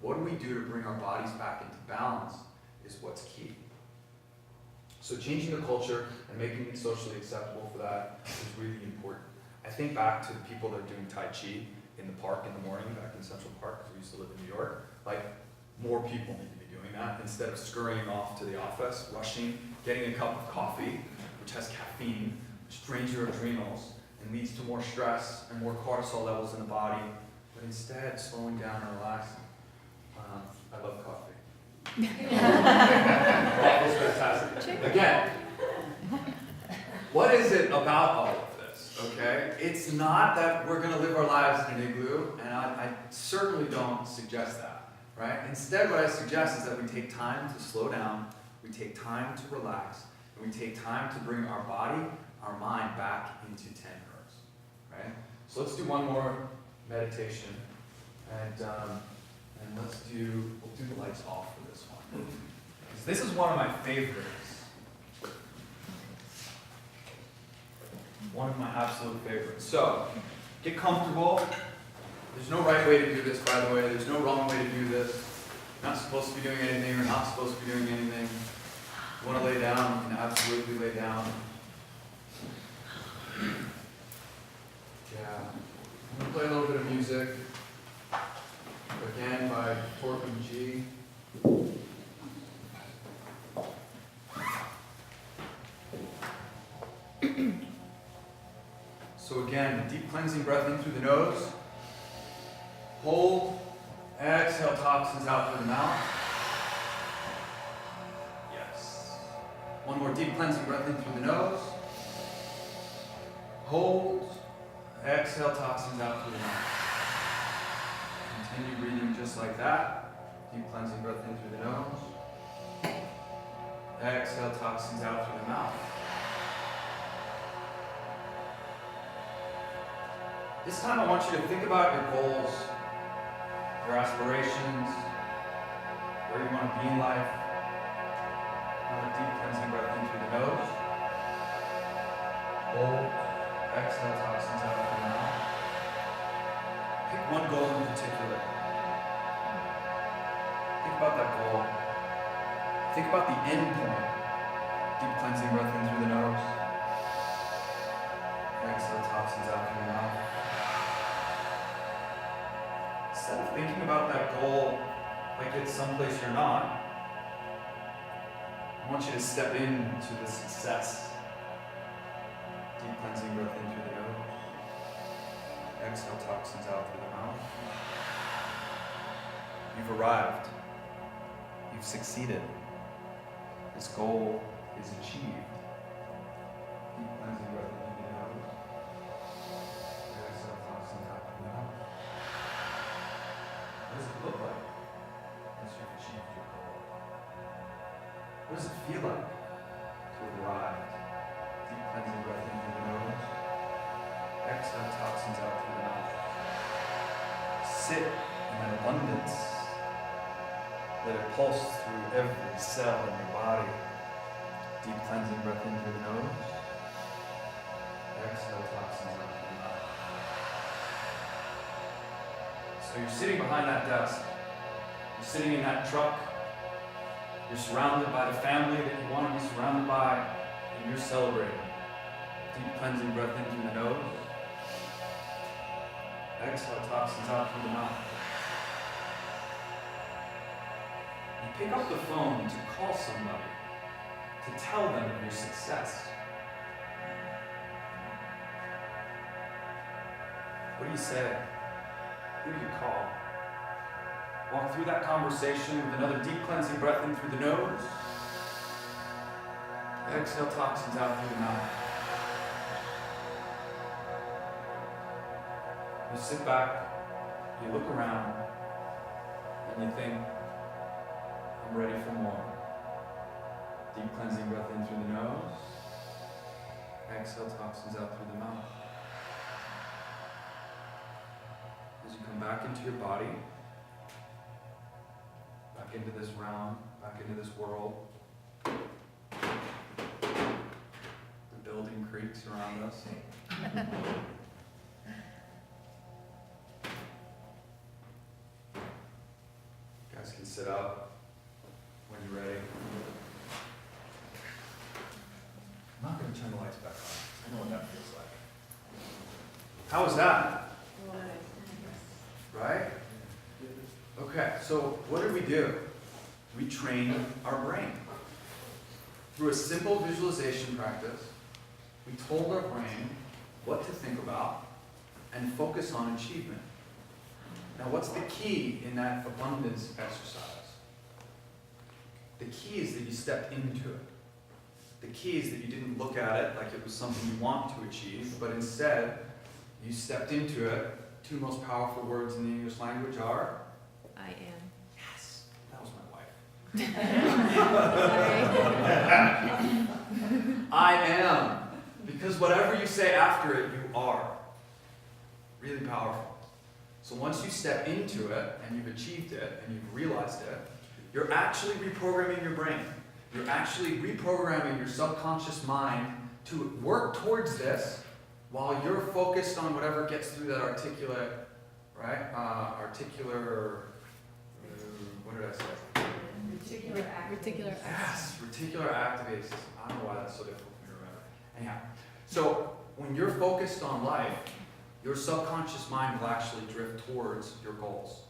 What do we do to bring our bodies back into balance is what's key. So changing the culture and making it socially acceptable for that is really important. I think back to the people that are doing Tai Chi in the park in the morning, back in Central Park, because we used to live in New York. Like, more people need to be doing that instead of scurrying off to the office, rushing getting a cup of coffee, which has caffeine, which drains your adrenals and leads to more stress and more cortisol levels in the body, but instead slowing down and relaxing. I love coffee. Coffee is fantastic. Again, what is it about all of this, okay? It's not that we're going to live our lives in an igloo, and I certainly don't suggest that, right? Instead, what I suggest is that we take time to slow down, we take time to relax, and we take time to bring our body, our mind back into 10 hertz, right? So let's do one more meditation, and we'll do the lights off for this one. Because this is one of my favorites. One of my absolute favorites. So, get comfortable. There's no right way to do this, by the way. There's no wrong way to do this. You're not supposed to be doing anything. You're not supposed to be doing anything. If you want to lay down, you can absolutely lay down. Yeah. I'm going to play a little bit of music. Again, by Torben G. So again, deep cleansing breath in through the nose. Hold. Exhale toxins out through the mouth. Yes. One more deep cleansing breath in through the nose. Hold. Exhale toxins out through the mouth. Continue breathing just like that. Deep cleansing breath in through the nose. Exhale toxins out through the mouth. This time I want you to think about your goals, your aspirations, where you want to be in life. Another deep cleansing breath in through the nose. Hold. Exhale toxins out through the mouth. Pick one goal in particular. Think about that goal. Think about the end point. Deep cleansing breath in through the nose. Exhale toxins out through the mouth. Instead of thinking about that goal like it's someplace you're not, I want you to step into the success. Deep cleansing breath in through the nose. Exhale toxins out through the mouth. You've arrived. You've succeeded. This goal is achieved. Deep cleansing breath in through the nose. Exhale toxins out through the mouth. What does it look like once you've achieved your goal? What does it feel like to have arrived? Deep cleansing breath in through the nose. Exhale toxins out through the mouth. Sit in that abundance. Let it pulse through every cell in your body. Deep cleansing breath in through the nose. Exhale toxins out through the mouth. So you're sitting behind that desk. You're sitting in that truck. You're surrounded by the family that you want to be surrounded by, and you're celebrating. Deep cleansing breath in through the nose. Exhale toxins out through the mouth. You pick up the phone to call somebody, to tell them of your success. What do you say? Who do you call? Walk through that conversation with another deep cleansing breath in through the nose. Exhale toxins out through the mouth. You sit back, you look around, and you think, I'm ready for more. Deep cleansing breath in through the nose. Exhale toxins out through the mouth. As you come back into your body, back into this realm, back into this world. The building creaks around us. You guys can sit up when you're ready. I'm not going to turn the lights back on. I know what that feels like. How was that? Right? Okay, so what do? We train our brain. through a simple visualization practice, we told our brain what to think about and focus on achievement. Now, what's the key in that abundance exercise? The key is that you stepped into it. The key is that you didn't look at it like it was something you want to achieve, but instead, you stepped into it. Two most powerful words in the English language are? I am. Yes, that was my wife. I am. Because whatever you say after it, you are. Really powerful. So once you step into it, and you've achieved it, and you've realized it, you're actually reprogramming your brain. You're actually reprogramming your subconscious mind to work towards this while you're focused on whatever gets through that articulate, right? What did I say? Reticular Yes, reticular activating system. I don't know why that's so difficult for me to remember. Anyhow, so when you're focused on life, your subconscious mind will actually drift towards your goals.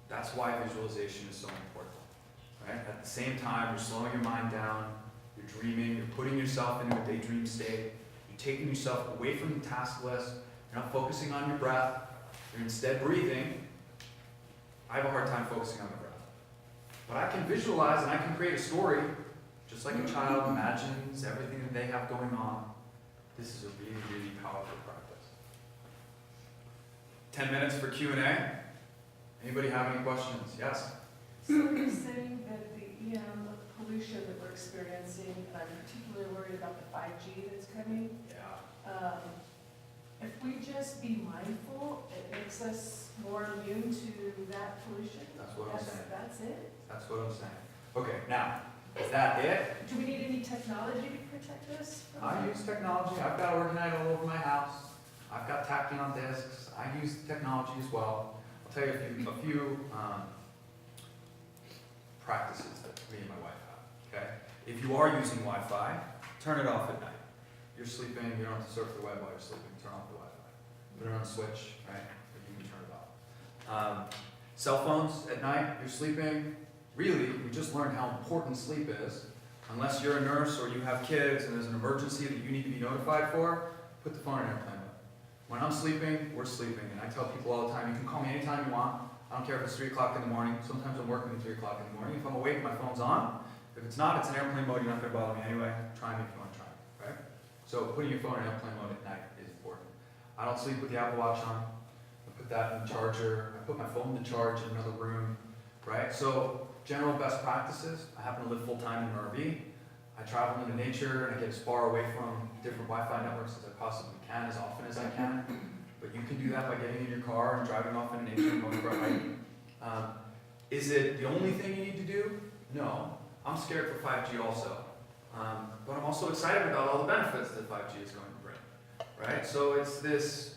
That's why visualization is so important. Right? At the same time, you're slowing your mind down, you're dreaming, you're putting yourself into a daydream state, you're taking yourself away from the task list, you're not focusing on your breath, you're instead breathing. I have a hard time focusing on my breath. But I can visualize and I can create a story, just like a child imagines everything that they have going on. This is a really, really powerful practice. 10 minutes for Q&A. Anybody have any questions? Yes? So you're saying that the EM pollution that we're experiencing, and I'm particularly worried about the 5G that's coming, Yeah. if we just be mindful, it makes us more immune to that pollution? That's what I'm saying. That's it? That's what I'm saying. Okay, now, is that it? Do we need any technology to protect us from I that? use technology. I've got Organite all over my house. I've got Tacton discs. I use technology as well. I'll tell you a few practices that me and my wife have. Okay? If you are using Wi-Fi, turn it off at night. You're sleeping, you don't have to surf the web while you're sleeping. Turn off the Wi-Fi. Put it on a switch, right? Or you can turn it off. Cell phones at night, you're sleeping. Really, we just learned how important sleep is. Unless you're a nurse or you have kids and there's an emergency that you need to be notified for, put the phone in airplane mode. When I'm sleeping, we're sleeping. And I tell people all the time, you can call me anytime you want. I don't care if it's 3 o'clock in the morning. Sometimes I'm working at 3 o'clock in the morning. If I'm awake, my phone's on. If it's not, it's in airplane mode. You're not going to bother me anyway. Try me if you want to try me, right? So putting your phone in airplane mode at night is important. I don't sleep with the Apple Watch on. I put that in the charger. I put my phone to charge in another room, right? So general best practices. I happen to live full-time in an RV. I travel into nature and I get as far away from different Wi-Fi networks as I possibly can, as often as I can. But you can do that by getting in your car and driving off into nature and going for a hike. Is it the only thing you need to do? No. I'm scared for 5G also. But I'm also excited about all the benefits that 5G is going to bring. Right? So it's this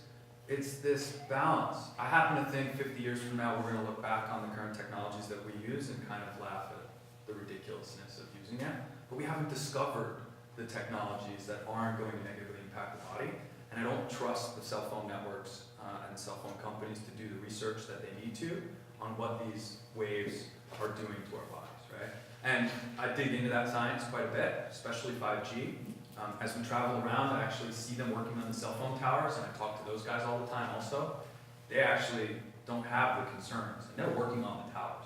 balance. I happen to think 50 years from now we're going to look back on the current technologies that we use and kind of laugh at the ridiculousness of using it. But we haven't discovered the technologies that aren't going to negatively impact the body. And I don't trust the cell phone networks and cell phone companies to do the research that they need to on what these waves are doing to our bodies, right? And I dig into that science quite a bit, especially 5G. As we travel around, I actually see them working on the cell phone towers, and I talk to those guys all the time also. They actually don't have the concerns, and they're working on the towers.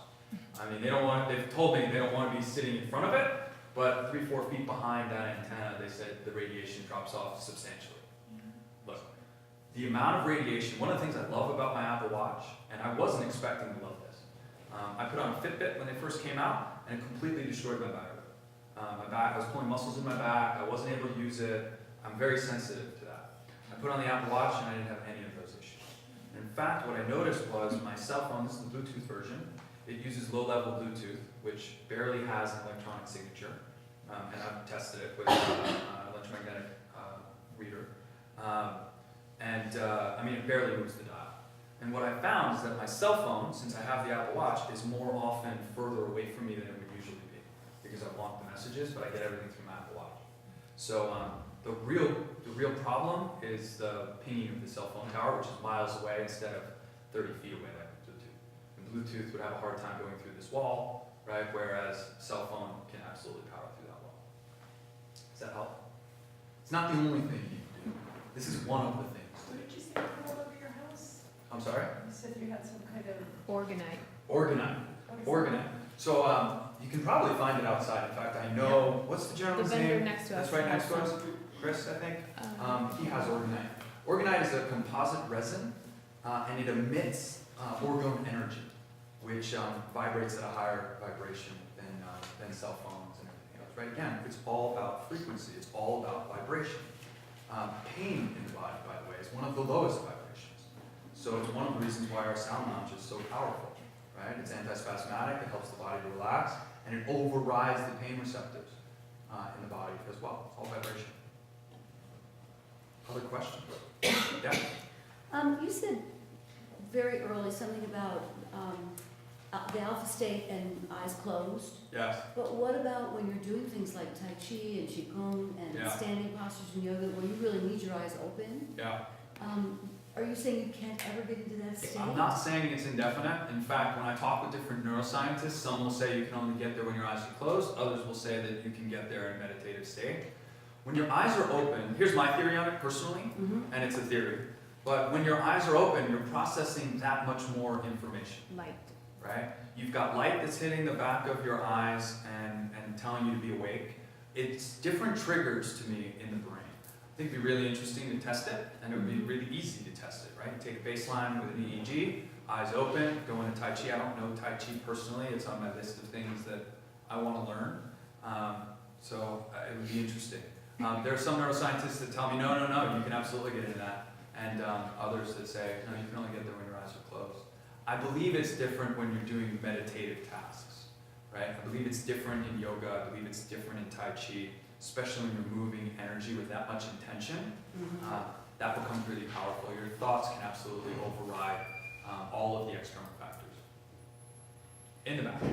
I mean, they've told me they don't want to be sitting in front of it, but 3-4 feet behind that antenna, they said the radiation drops off substantially. Look, the amount of radiation, one of the things I love about my Apple Watch, and I wasn't expecting to love this, I put on a Fitbit when they first came out, and it completely destroyed my battery. My back, I was pulling muscles in my back, I wasn't able to use it. I'm very sensitive to that. I put on the Apple Watch and I didn't have any of those issues. And in fact, what I noticed was my cell phone, this is the Bluetooth version, it uses low-level Bluetooth, which barely has an electronic signature. And I've tested it with electromagnetic reader. I mean, it barely moves the dial. And what I found is that my cell phone, since I have the Apple Watch, is more often further away from me than it would usually be, because I want the messages, but I get everything through my Apple Watch. So the real problem is the pinging of the cell phone tower, which is miles away instead of 30 feet away like Bluetooth. And Bluetooth would have a hard time going through this wall, right? Whereas cell phone can absolutely power through that wall. Does that help? It's not the only thing you can do. This is one of the things. What did you say you had all over your house? I'm sorry? You said you had some kind of. Organite. Organite. what is Organite. So you can probably find it outside. In fact, I know, what's the The gentleman's vendor name? next to us. That's right next to has us, Chris, I think. some. He has Organite. Organite is a composite resin, and it emits orgone energy, which vibrates at a higher vibration than cell phones and everything else. Right? Again, it's all about frequency. It's all about vibration. Pain in the body, by the way, is one of the lowest vibrations. So it's one of the reasons why our sound lounge is so powerful. Right? It's antispasmodic. It helps the body to relax, and it overrides the pain receptors in the body as well. It's all vibration. Other questions? Yeah. You said very early something about the alpha state and eyes closed. Yes. But what about when you're doing things like Tai Chi and Qigong and Yeah. standing postures and yoga where you really need your eyes open? Yeah. Are you saying you can't ever get into that state? I'm not saying it's indefinite. In fact, when I talk with different neuroscientists, some will say you can only get there when your eyes are closed. Others will say that you can get there in a meditative state. When your eyes are open, here's my theory on it personally, Mm-hmm. and it's a theory. But when your eyes are open, you're processing that much more information. Light. Right? You've got light that's hitting the back of your eyes and telling you to be awake. It's different triggers to me in the brain. I think it'd be really interesting to test it, and it would be really easy to test it, right? You take a baseline with an EEG, eyes open, go into Tai Chi. I don't know Tai Chi personally. It's on my list of things that I want to learn. So it would be interesting. There are some neuroscientists that tell me, no, you can absolutely get into that. And others that say, no, you can only get there when your eyes are closed. I believe it's different when you're doing meditative tasks, right? I believe it's different in yoga. I believe it's different in Tai Chi, especially when you're moving energy with that much intention. That becomes really powerful. Your thoughts can absolutely override all of the external factors. In the back. Do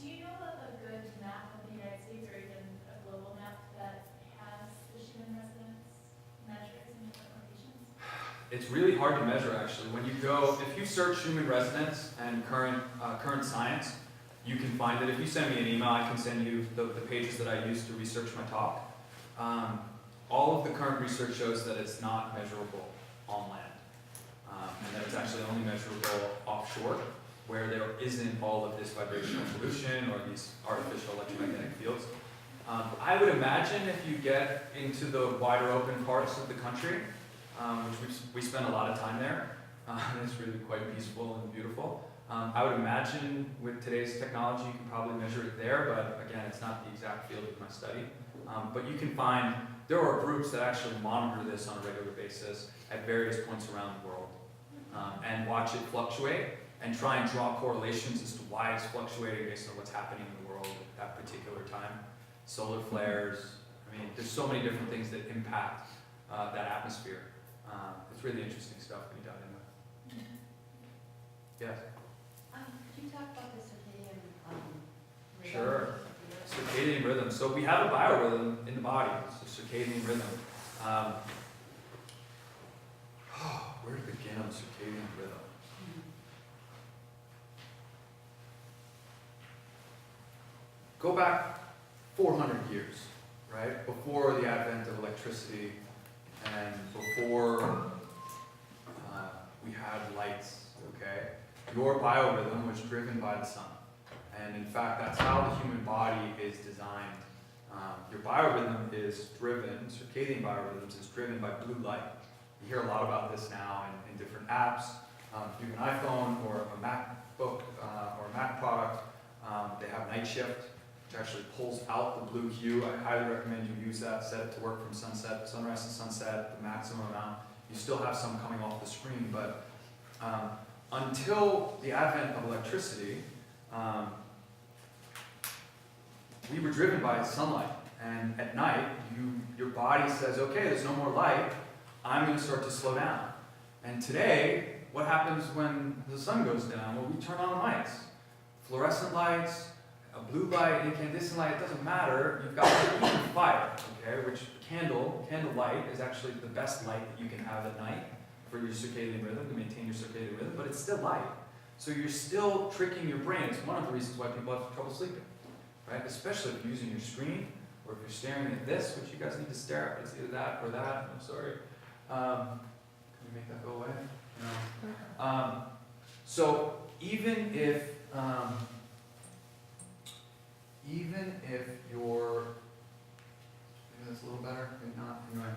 you know of a good map of the United States or even a global map that has the Schumann resonance measures in different locations? It's really hard to measure, actually. When you go, if you search Schumann resonance and current science, you can find it. If you send me an email, I can send you the pages that I use to research my talk. All of the current research shows that it's not measurable on land, and that it's actually only measurable offshore, where there isn't all of this vibrational pollution or these artificial electromagnetic fields. I would imagine if you get into the wider open parts of the country, which we spend a lot of time there, it's really quite peaceful and beautiful. I would imagine with today's technology you can probably measure it there, but again, it's not the exact field of my study. But you can find, there are groups that actually monitor this on a regular basis at various points around the world and watch it fluctuate and try and draw correlations as to why it's fluctuating based on what's happening in the world at that particular time. Solar flares, I mean, there's so many different things that impact that atmosphere. It's really interesting stuff when you dive into it. Yes? Could you talk about the circadian rhythm? Sure. Circadian rhythm. So we have a biorhythm in the body. It's a circadian rhythm. Where to begin on circadian rhythm? Go back 400 years, right? Before the advent of electricity and before we had lights, okay? Your biorhythm was driven by the sun. And in fact, that's how the human body is designed. Your biorhythm is driven, circadian biorhythms is driven by blue light. You hear a lot about this now in different apps. If you have an iPhone or a MacBook or a Mac product, they have night shift, which actually pulls out the blue hue. I highly recommend you use that, set it to work from sunrise to sunset, the maximum amount. You still have some coming off the screen, but until the advent of electricity, we were driven by sunlight. And at night, your body says, okay, there's no more light, I'm going to start to slow down. And today, what happens when the sun goes down? Well, we turn on the lights. Fluorescent lights, a blue light, incandescent light, it doesn't matter. You've got fire, okay? Which candle light is actually the best light that you can have at night for your circadian rhythm, to maintain your circadian rhythm, but it's still light. So you're still tricking your brain. It's one of the reasons why people have trouble sleeping, right? Especially if you're using your screen. Or if you're staring at this, which you guys need to stare at, it's either that or that, I'm sorry. Can we make that go away? No. So even if you're, maybe that's a little better, maybe not, anyway.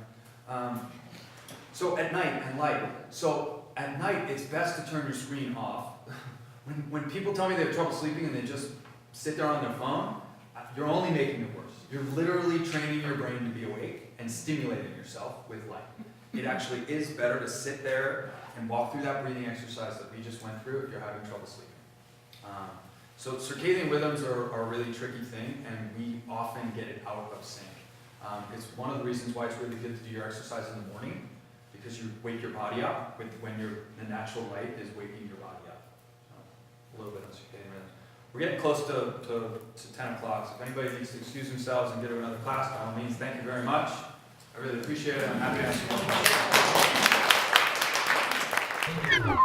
So at night and light. So at night, it's best to turn your screen off. When people tell me they have trouble sleeping and they just sit there on their phone, you're only making it worse. You're literally training your brain to be awake and stimulating yourself with light. It actually is better to sit there and walk through that breathing exercise that we just went through if you're having trouble sleeping. So circadian rhythms are a really tricky thing, and we often get it out of sync. It's one of the reasons why it's really good to do your exercise in the morning, because you wake your body up when the natural light is waking your body up. A little bit on circadian rhythms. We're getting close to 10 o'clock, so if anybody needs to excuse themselves and get to another class, by all means, thank you very much. I really appreciate it. I'm happy to answer more questions.